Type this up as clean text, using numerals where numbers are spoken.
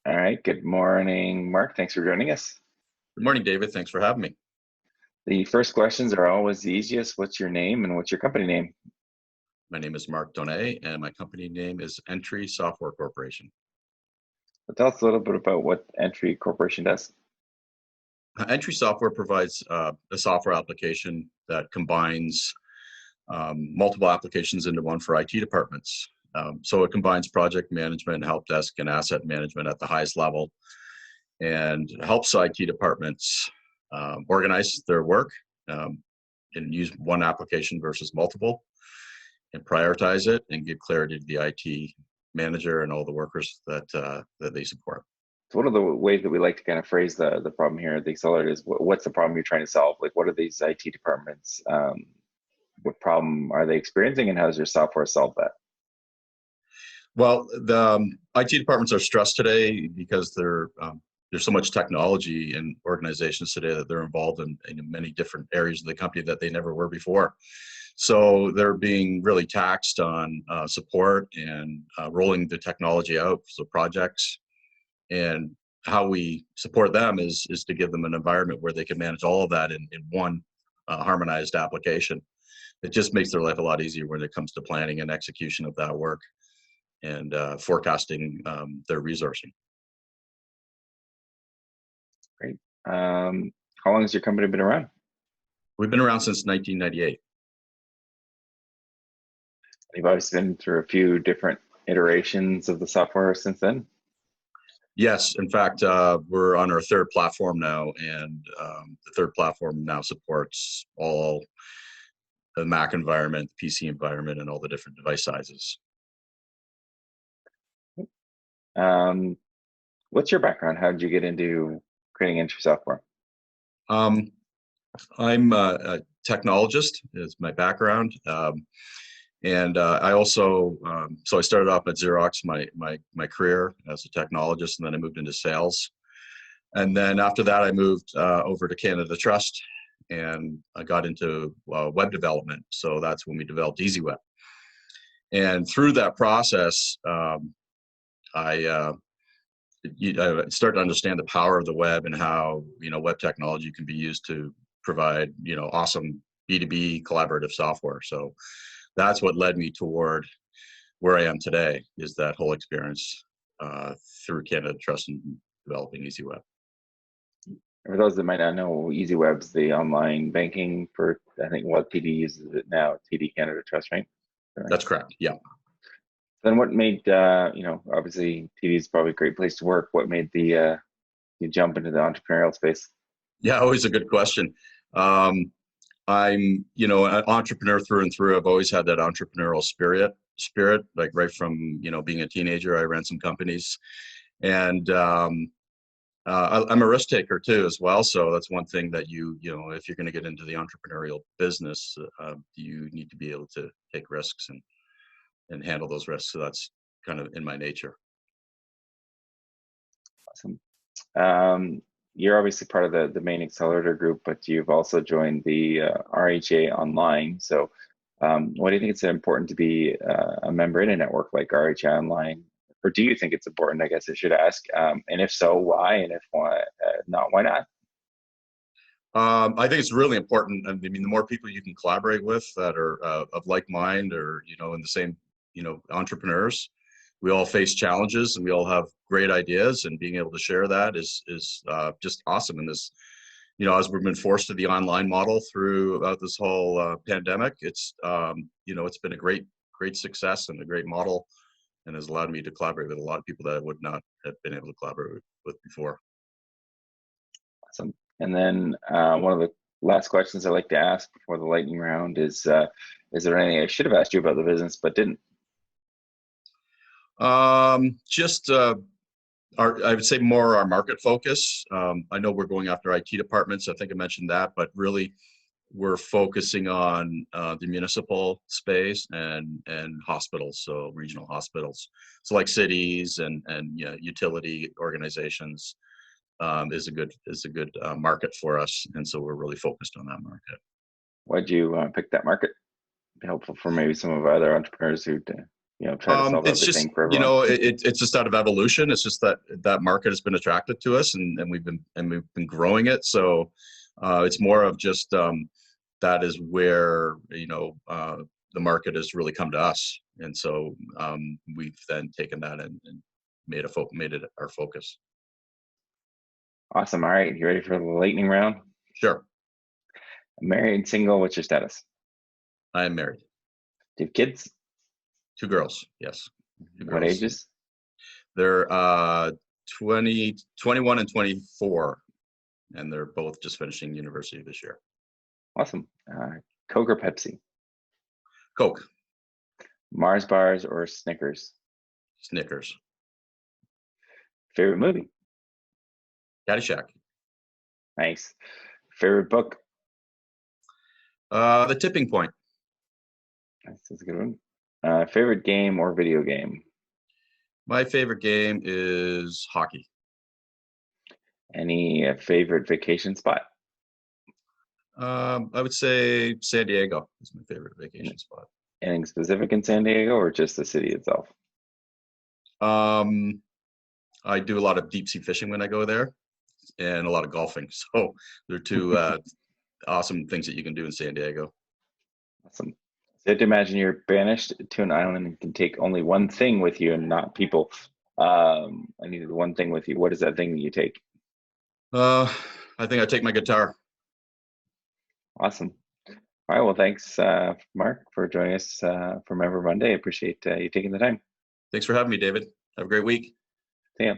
All right. Good morning, Mark. Thanks for joining us. Good morning, David. Thanks for having me. The first questions are always the easiest. What's your name and what's your company name? My name is Mark Donais, and my company name is Entry Software Corporation. Tell us a little bit about what Entry Corporation does. Entry Software provides a software application that combines multiple applications into one for IT departments. So it combines project management, help desk, and asset management at the highest level, and helps IT departments organize their work and use one application versus multiple, and prioritize it and give clarity to the IT manager and all the workers that they support. So one of the ways that we like to kind of phrase the problem here at the Accelerator is what's the problem you're trying to solve? Like, what are these IT departments? What problem are they experiencing, and how does your software solve that? Well, the IT departments are stressed today because there's so much technology in organizations today that they're involved in many different areas of the company that they never were before. So they're being really taxed on support and rolling the technology out, so projects. And how we support them is to give them an environment where they can manage all of that in one harmonized application. It just makes their life a lot easier when it comes to planning and execution of that work and forecasting their resourcing. Great. How long has your company been around? We've been around since 1998. You've obviously been through a few different iterations of the software since then. Yes, in fact, we're on our third platform now, and the third platform now supports all the Mac environment, the PC environment, and all the different device sizes. What's your background? How did you get into creating Entry software? I'm a technologist is my background. And I also, so I started off at Xerox, my career as a technologist, and then I moved into sales. And then after that, I moved over to Canada Trust, and I got into web development. So that's when we developed EasyWeb. And through that process, I started to understand the power of the web and how, web technology can be used to provide, awesome B2B collaborative software. So that's what led me toward where I am today, is that whole experience through Canada Trust and developing EasyWeb. For those that might not know, EasyWeb's the online banking for, I think, what TD uses it now, TD Canada Trust, right? That's correct, yeah. Then what made, obviously TD is probably a great place to work. What made you jump into the entrepreneurial space? Yeah, always a good question. I'm, an entrepreneur through and through. I've always had that entrepreneurial spirit, like right from, being a teenager. I ran some companies, and I'm a risk taker too, as well. So that's one thing that if you're going to get into the entrepreneurial business, you need to be able to take risks and handle those risks. So that's kind of in my nature. Awesome. You're obviously part of the main accelerator group, but you've also joined the RHA Online. So why do you think it's important to be a member in a network like RHA Online? Or do you think it's important, I guess I should ask? And if so, why? And if not, why not? I think it's really important. I mean, the more people you can collaborate with that are of like mind, or, in the same, entrepreneurs, we all face challenges and we all have great ideas, and being able to share that is just awesome. And this, as we've been forced to the online model throughout this whole pandemic, it's been a great success and a great model, and has allowed me to collaborate with a lot of people that I would not have been able to collaborate with before. Awesome. And then one of the last questions I like to ask before the lightning round is there anything I should have asked you about the business but didn't? I would say more our market focus. I know we're going after IT departments. I think I mentioned that, but really we're focusing on the municipal space and hospitals, so regional hospitals. So like cities and utility organizations is a good market for us, and so we're really focused on that market. Why'd you pick that market? Be helpful for maybe some of our other entrepreneurs who try to solve It's just, everything for everyone. it's just out of evolution. It's just that that market has been attracted to us, and we've been growing it. So it's more of just that is where the market has really come to us, and so we've then taken that and made it our focus. Awesome. All right, you ready for the lightning round? Sure, Married, single, what's your status? I am married. Do you have kids? 2 girls. Yes, 2 What girls. ages? They're 21 and 24, and they're both just finishing university this year. Awesome. Coke or Pepsi? Coke. Mars bars or Snickers? Snickers. Favorite movie? Caddyshack. Nice. Favorite book? The Tipping Point. That's a good one. Favorite game or video game? My favorite game is hockey. Any favorite vacation spot? I would say San Diego is my favorite vacation spot. Anything specific in San Diego or just the city itself? I do a lot of deep sea fishing when I go there, and a lot of golfing. So they're 2 awesome things that you can do in San Diego. Awesome. So you have to imagine you're banished to an island and can take only one thing with you and not people. I needed one thing with you. What is that thing that you take? I think I take my guitar. Awesome. All right. Well, thanks, Mark, for joining us for Member Monday. I appreciate you taking the time. Thanks for having me, David. Have a great week. See ya.